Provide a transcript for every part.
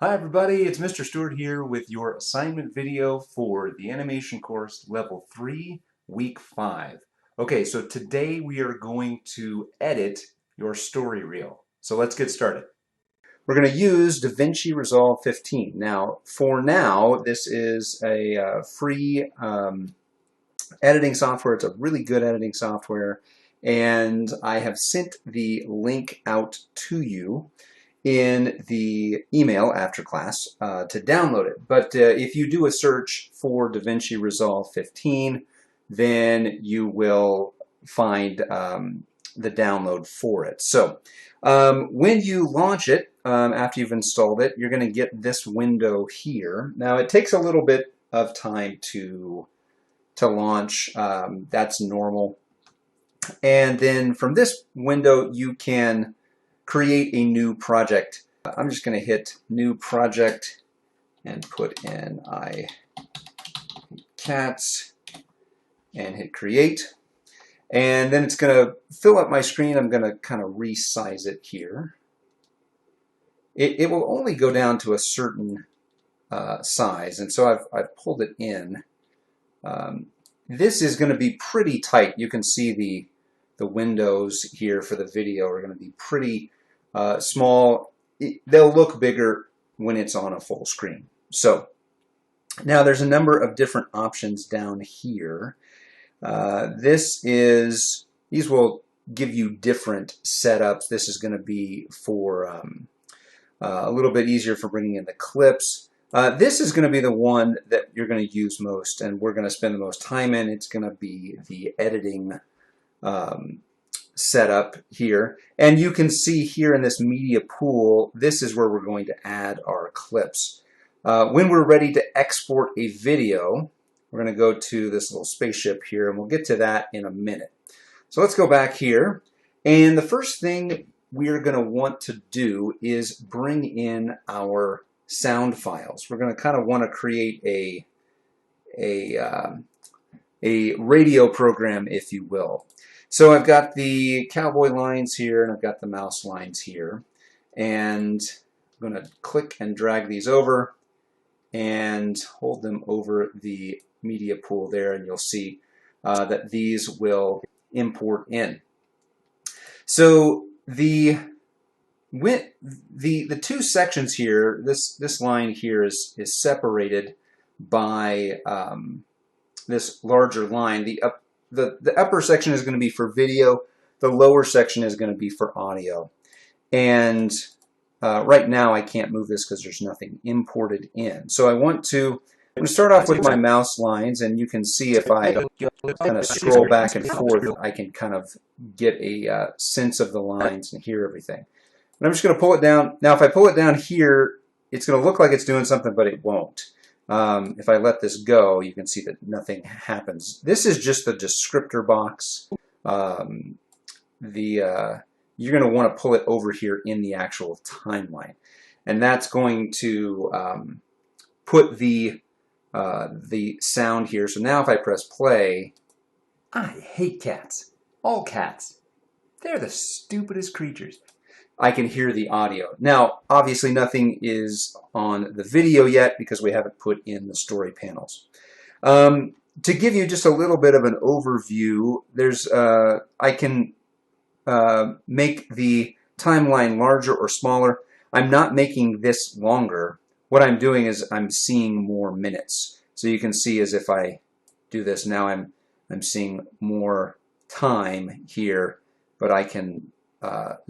Hi everybody, it's Mr. Stewart here with your assignment video for the animation course Level 3, Week 5. Okay, so today we are going to edit your story reel. So let's get started. We're going to use DaVinci Resolve 15. Now, this is a free editing software. It's a really good editing software, and I have sent the link out to you in the email after class to download it. But if you do a search for DaVinci Resolve 15, then you will find the download for it. So when you launch it, after you've installed it, you're going to get this window here. Now it takes a little bit of time to launch. That's normal. And then from this window you can create a new project. I'm just going to hit New Project and put in cats and hit Create. And then it's going to fill up my screen. I'm going to kind of resize it here. It will only go down to a certain size, and so I've pulled it in. This is going to be pretty tight. You can see the windows here for the video are going to be pretty small. They'll look bigger when it's on a full screen. So now there's a number of different options down here. These will give you different setups. This is going to be for a little bit easier for bringing in the clips. This is going to be the one that you're going to use most, and we're going to spend the most time in. It's going to be the editing setup here, and you can see here in this media pool, this is where we're going to add our clips. When we're ready to export a video, we're going to go to this little spaceship here, and we'll get to that in a minute. So let's go back here, and the first thing we're going to want to do is bring in our sound files. We're going to kind of want to create a radio program, if you will. So I've got the cowboy lines here, and I've got the mouse lines here, and I'm going to click and drag these over and hold them over the media pool there, and you'll see that these will import in. So the two sections here, this line here is separated by this larger line. The upper section is going to be for video. The lower section is going to be for audio. And right now I can't move this because there's nothing imported in. So I'm going to start off with my mouse lines, and you can see if I kind of scroll back and forth, I can kind of get a sense of the lines and hear everything. And I'm just going to pull it down. Now if I pull it down here, it's going to look like it's doing something, but it won't. If I let this go, you can see that nothing happens. This is just the descriptor box. You're going to want to pull it over here in the actual timeline, and that's going to put the sound here. So now if I press play, I hate cats. All cats. They're the stupidest creatures. I can hear the audio. Now, obviously nothing is on the video yet because we haven't put in the story panels. To give you just a little bit of an overview, I can make the timeline larger or smaller. I'm not making this longer. What I'm doing is I'm seeing more minutes. So you can see as if I do this now, I'm seeing more time here, but I can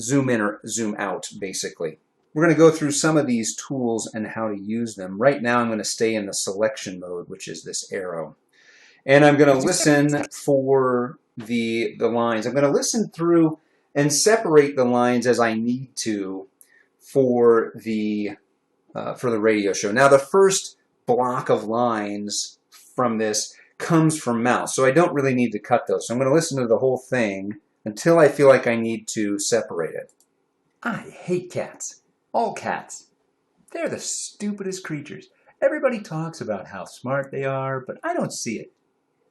zoom in or zoom out, basically. We're going to go through some of these tools and how to use them. Right now I'm going to stay in the selection mode, which is this arrow. And I'm going to listen for the lines. I'm going to listen through and separate the lines as I need to for the radio show. Now the first block of lines from this comes from mouse, so I don't really need to cut those. So I'm going to listen to the whole thing until I feel like I need to separate it. I hate cats. All cats. They're the stupidest creatures. Everybody talks about how smart they are, but I don't see it.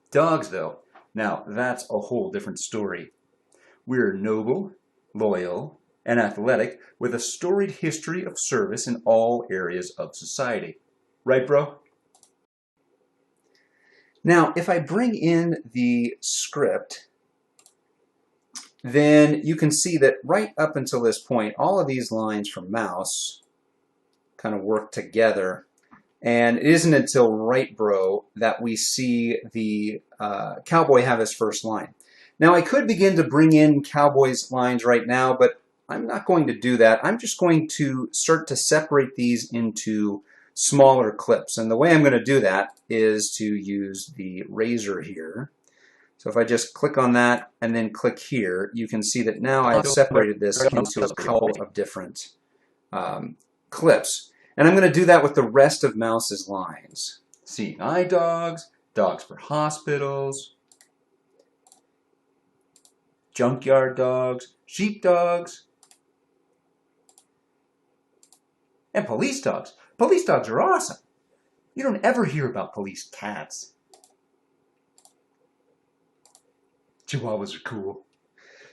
Dogs, though, now that's a whole different story. We're noble, loyal, and athletic, with a storied history of service in all areas of society. Right, bro? Now, if I bring in the script, then you can see that right up until this point, all of these lines from mouse kind of work together. And it isn't until right, bro, that we see the cowboy have his first line. Now, I could begin to bring in cowboy's lines right now, but I'm not going to do that. I'm just going to start to separate these into smaller clips. And the way I'm going to do that is to use the razor here. So if I just click on that and then click here, you can see that now I've separated this into a couple of different clips. And I'm going to do that with the rest of Mouse's lines. Seeing eye dogs, dogs for hospitals, junkyard dogs, sheep dogs, and police dogs. Police dogs are awesome. You don't ever hear about police cats. Chihuahuas are cool.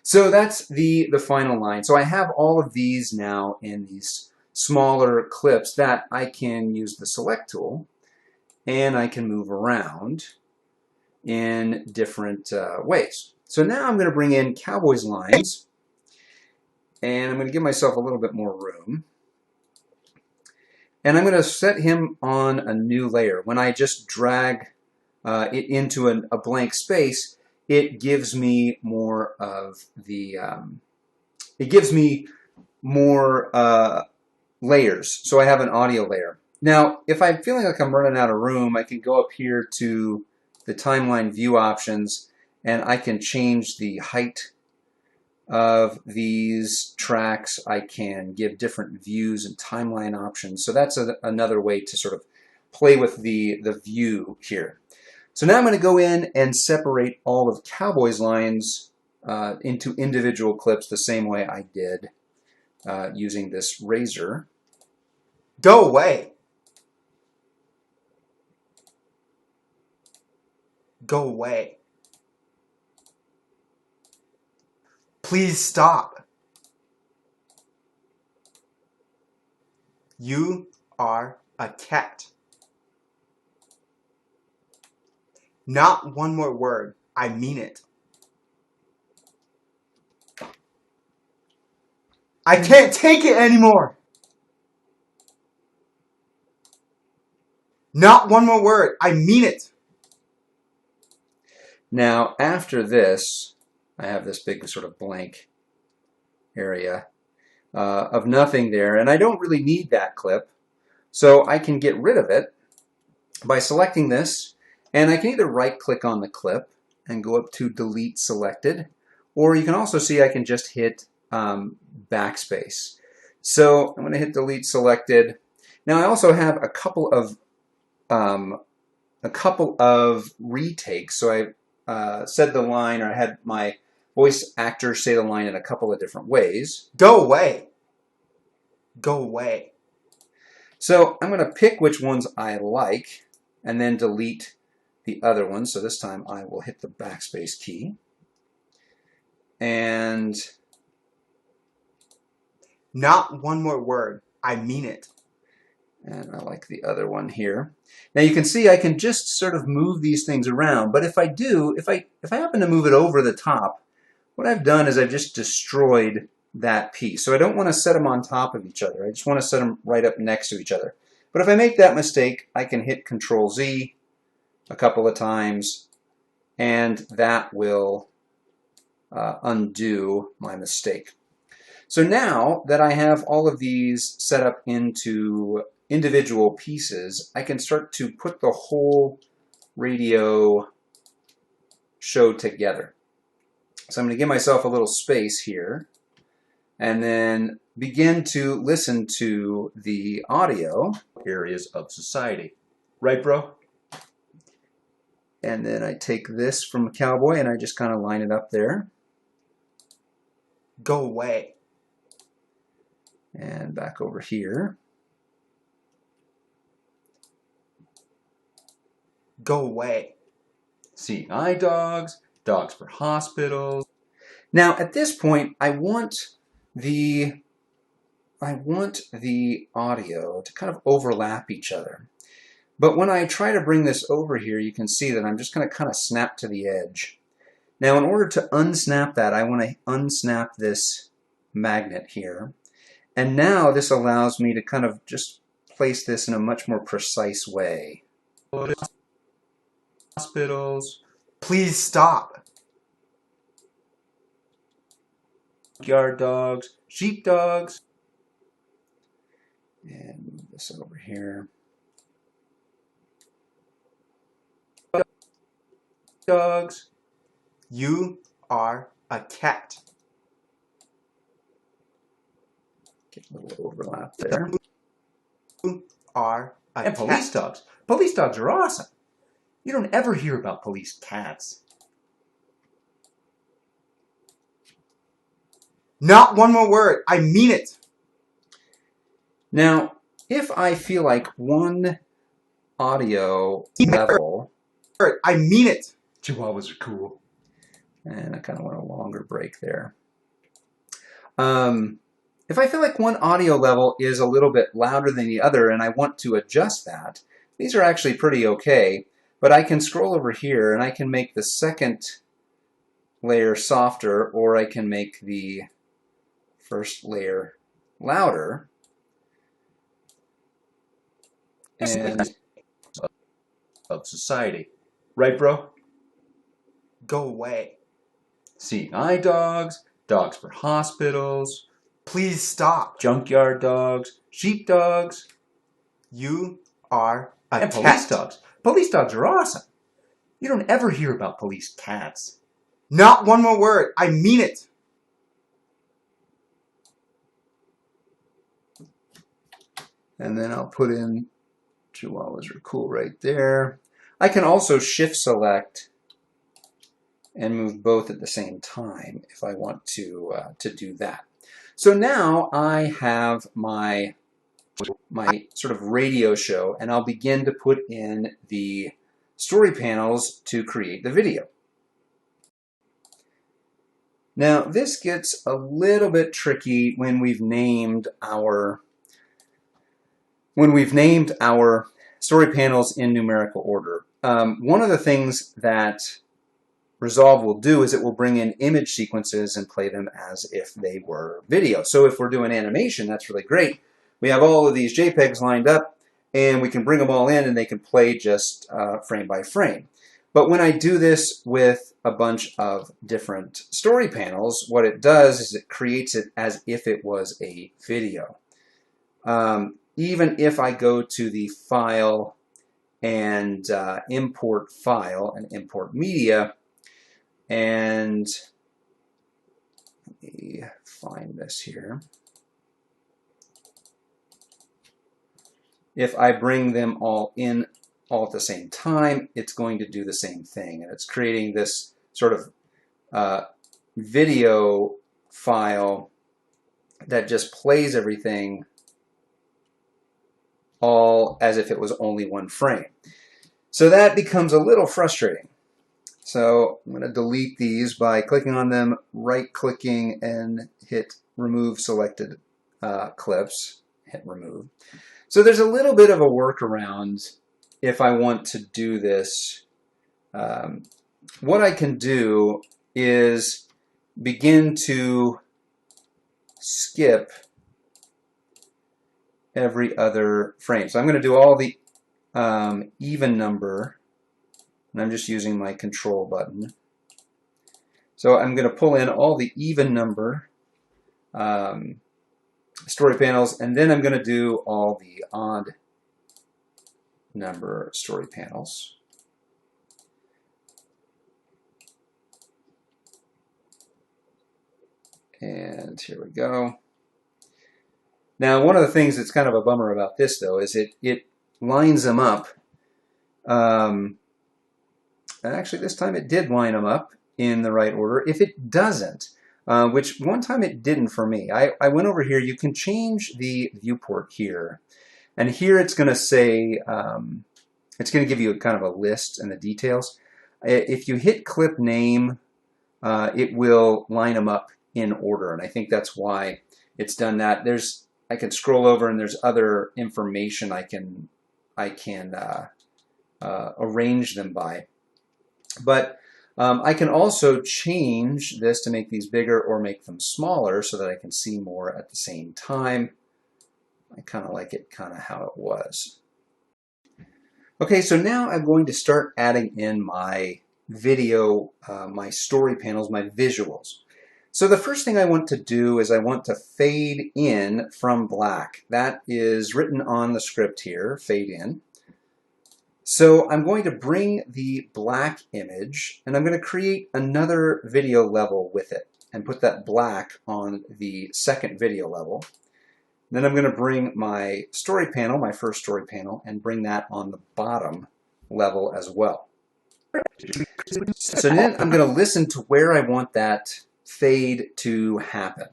So that's the final line. So I have all of these now in these smaller clips that I can use the select tool and I can move around in different ways. So now I'm going to bring in Cowboy's lines and I'm going to give myself a little bit more room. And I'm going to set him on a new layer. When I just drag it into a blank space, it gives me more of the, layers. So I have an audio layer. Now, if I'm feeling like I'm running out of room, I can go up here to the timeline view options and I can change the height of these tracks. I can give different views and timeline options. So that's another way to sort of play with the view here. So now I'm going to go in and separate all of Cowboy's lines into individual clips the same way I did using this razor. Go away! Go away. Please stop. You are a cat. Not one more word. I mean it. I can't take it anymore. Not one more word. I mean it. Now, after this, I have this big sort of blank area of nothing there, and I don't really need that clip, so I can get rid of it by selecting this, and I can either right-click on the clip and go up to Delete Selected, or you can also see I can just hit backspace. So I'm going to hit Delete Selected. Now I also have a couple of retakes. So I said the line, or I had my voice actor say the line in a couple of different ways. Go away. Go away. So I'm going to pick which ones I like and then delete the other ones. So this time I will hit the backspace key. And not one more word. I mean it. And I like the other one here. Now you can see I can just sort of move these things around, but if I do, if I happen to move it over the top, what I've done is I've just destroyed that piece. So I don't want to set them on top of each other. I just want to set them right up next to each other. But if I make that mistake, I can hit Control Z a couple of times, and that will undo my mistake. So now that I have all of these set up into individual pieces, I can start to put the whole radio show together. So I'm going to give myself a little space here and then begin to listen to the audio areas of society. Right, bro? And then I take this from Cowboy and I just kind of line it up there. Go away. And back over here. Go away. Seeing eye dogs, dogs for hospitals. Now at this point I want I want the audio to kind of overlap each other. But when I try to bring this over here, you can see that I'm just going to kind of snap to the edge. Now, in order to unsnap that, I want to unsnap this magnet here. And now this allows me to kind of just place this in a much more precise way. Hospitals. Please stop. Yard dogs, sheep dogs. And move this over here. Dogs. You are a cat. Get a little overlap there. You are a And police cat. dogs. Police dogs are awesome. You don't ever hear about police cats. Not one more word. I mean it. Now, if I feel like one audio level, I mean it. Chihuahuas are cool. and I kind of want a longer break there. If I feel like one audio level is a little bit louder than the other and I want to adjust that, these are actually pretty okay, but I can scroll over here and I can make the second layer softer, or I can make the first layer louder. And of society. Right, bro? Go away. Seeing eye dogs, dogs for hospitals, Please stop. junkyard dogs, sheep dogs, You are a and cat. police dogs. Police dogs are awesome. You don't ever hear about police cats. Not one more word. I mean it. And then I'll put in Chihuahuas are cool right there. I can also shift select and move both at the same time if I want to do that. So now I have my sort of radio show, and I'll begin to put in the story panels to create the video. Now this gets a little bit tricky when we've named our story panels in numerical order. One of the things that Resolve will do is it will bring in image sequences and play them as if they were video. So if we're doing animation, that's really great. We have all of these JPEGs lined up, and we can bring them all in, and they can play just frame by frame. But when I do this with a bunch of different story panels, what it does is it creates it as if it was a video. Even if I go to the File and Import File and Import Media, and let me find this here. If I bring them all in all at the same time, it's going to do the same thing. And it's creating this sort of video file that just plays everything all as if it was only one frame. So that becomes a little frustrating. So I'm going to delete these by clicking on them, right-clicking, and hit Remove Selected Clips. Hit Remove. So there's a little bit of a workaround if I want to do this. What I can do is begin to skip every other frame. So I'm going to do all the even number, and I'm just using my control button. So I'm going to pull in all the even number story panels, and then I'm going to do all the odd number story panels. And here we go. Now, one of the things that's kind of a bummer about this, though, is it lines them up. And actually, this time it did line them up in the right order. If it doesn't, which one time it didn't for me, I went over here. You can change the viewport here. And here it's going to say, it's going to give you a kind of a list and the details. If you hit clip name, it will line them up in order, and I think that's why it's done that. I can scroll over and there's other information I can arrange them by. But I can also change this to make these bigger or make them smaller so that I can see more at the same time. I kind of like it how it was. Okay, so now I'm going to start adding in my video, my story panels, my visuals. So the first thing I want to do is I want to fade in from black. That is written on the script here, fade in. So I'm going to bring the black image and I'm going to create another video level with it and put that black on the second video level. Then I'm going to bring my story panel, my first story panel, and bring that on the bottom level as well. So then I'm going to listen to where I want that fade to happen.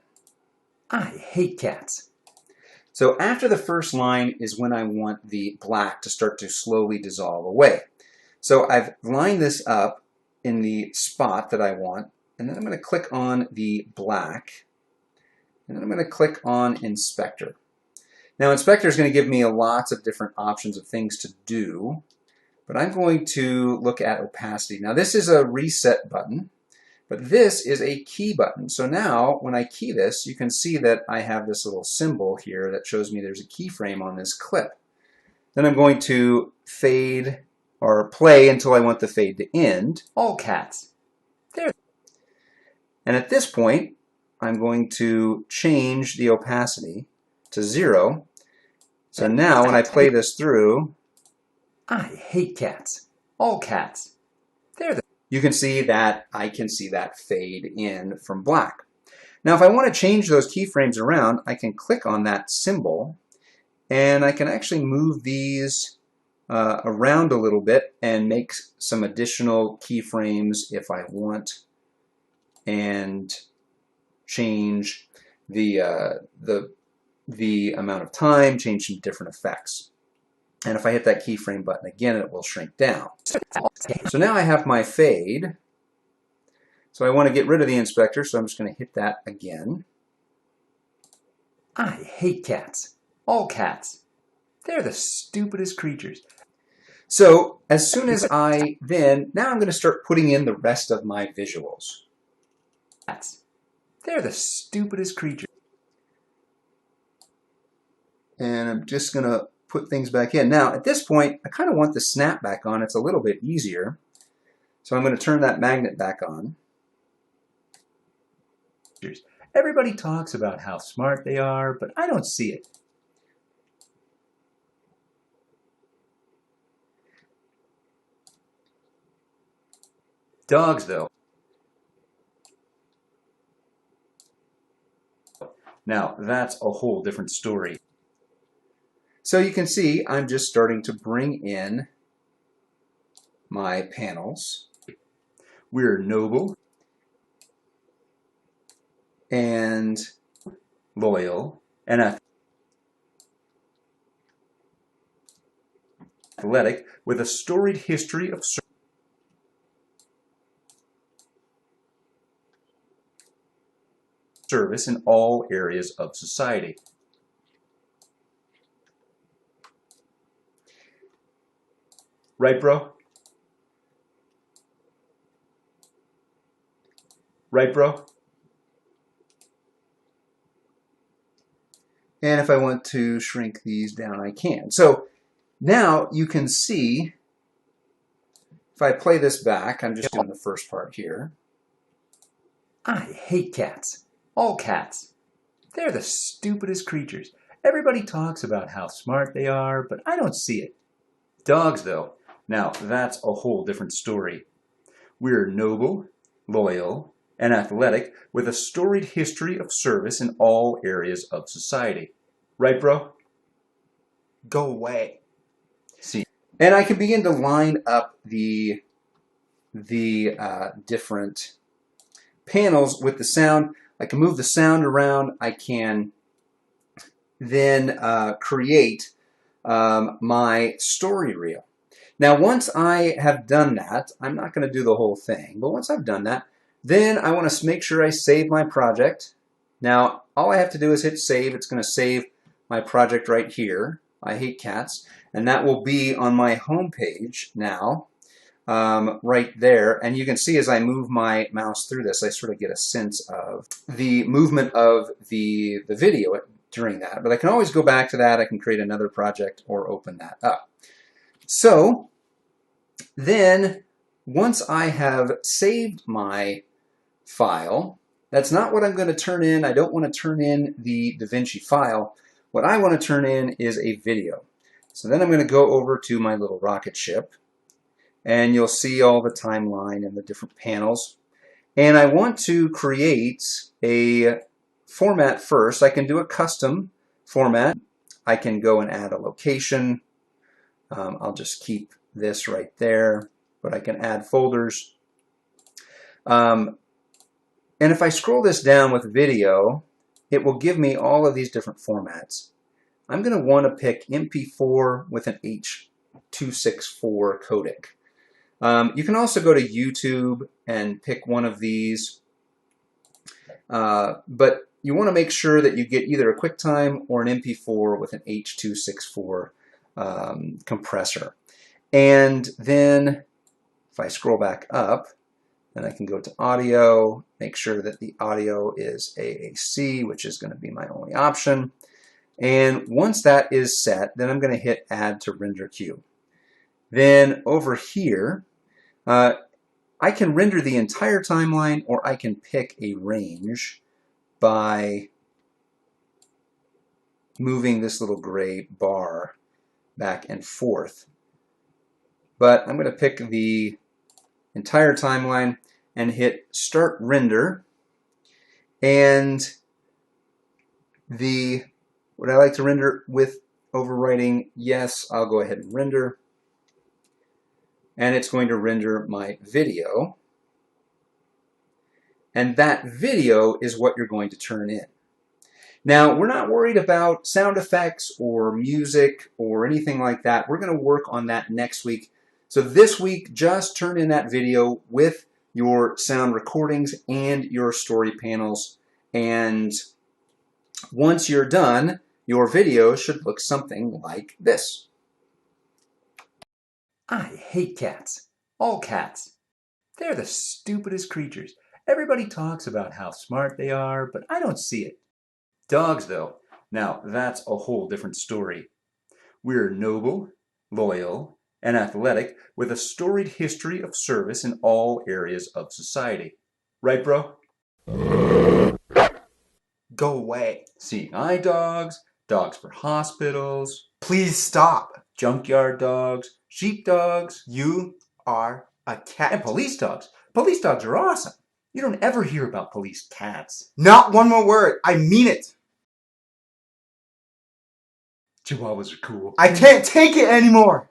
I hate cats. So after the first line is when I want the black to start to slowly dissolve away. So I've lined this up in the spot that I want, and then I'm going to click on the black, and then I'm going to click on Inspector. Now Inspector is going to give me lots of different options of things to do, but I'm going to look at opacity. Now this is a reset button, but this is a key button. So now when I key this, you can see that I have this little symbol here that shows me there's a keyframe on this clip. Then I'm going to fade or play until I want the fade to end. All cats. There. And at this point, I'm going to change the opacity to 0. So now when I play this through, I hate cats. All cats. There. You can see that I can see that fade in from black. Now if I want to change those keyframes around, I can click on that symbol and I can actually move these around a little bit and make some additional keyframes if I want, and change the amount of time, change some different effects. And if I hit that keyframe button again, it will shrink down. So now I have my fade. So I want to get rid of the inspector, so I'm just going to hit that again. I hate cats. All cats. They're the stupidest creatures. So as soon as now I'm going to start putting in the rest of my visuals. Cats. They're the stupidest creatures. And I'm just going to put things back in. Now at this point I kind of want the snap back on. It's a little bit easier. So I'm going to turn that magnet back on. Everybody talks about how smart they are, but I don't see it. Dogs though. Now that's a whole different story. So you can see I'm just starting to bring in my panels. We're noble and loyal and athletic with a storied history of service in all areas of society. Right, bro? Right, bro? And if I want to shrink these down, I can. So now you can see, if I play this back, I'm just doing the first part here. I hate cats. All cats. They're the stupidest creatures. Everybody talks about how smart they are, but I don't see it. Dogs though. Now that's a whole different story. We're noble, loyal, and athletic with a storied history of service in all areas of society. Right, bro? Go away. See, and I can begin to line up the different panels with the sound. I can move the sound around. I can then create my story reel. Now once I have done that, I'm not going to do the whole thing, but once I've done that, Then I want to make sure I save my project. Now, all I have to do is hit save. It's going to save my project right here. I hate cats. And that will be on my home page now, right there. And you can see as I move my mouse through this, I sort of get a sense of the movement of the video during that. But I can always go back to that. I can create another project or open that up. So then once I have saved my file, that's not what I'm going to turn in. I don't want to turn in the DaVinci file. What I want to turn in is a video. So then I'm going to go over to my little rocket ship, and you'll see all the timeline and the different panels. And I want to create a format first. I can do a custom format. I can go and add a location. I'll just keep this right there, but I can add folders. And if I scroll this down with video, it will give me all of these different formats. I'm going to want to pick MP4 with an H.264 codec. You can also go to YouTube and pick one of these, but you want to make sure that you get either a QuickTime or an MP4 with an H.264 compressor. And then if I scroll back up, then I can go to audio, make sure that the audio is AAC, which is going to be my only option. And once that is set, then I'm going to hit add to render queue. Then over here, I can render the entire timeline, or I can pick a range by moving this little gray bar back and forth. But I'm going to pick the entire timeline and hit start render. And would I like to render with overwriting? Yes, I'll go ahead and render. And it's going to render my video. And that video is what you're going to turn in. Now, we're not worried about sound effects or music or anything like that. We're going to work on that next week. So this week, just turn in that video with your sound recordings and your story panels. And once you're done, your video should look something like this. I hate cats. All cats. They're the stupidest creatures. Everybody talks about how smart they are, but I don't see it. Dogs, though, now that's a whole different story. We're noble, loyal, and athletic with a storied history of service in all areas of society. Right, bro? Go away. Seeing eye dogs, dogs for hospitals, Please stop. junkyard dogs, sheep dogs, You are a and cat. police dogs. Police dogs are awesome. You don't ever hear about police cats. Not one more word. I mean it. Chihuahuas are cool. I can't take it anymore.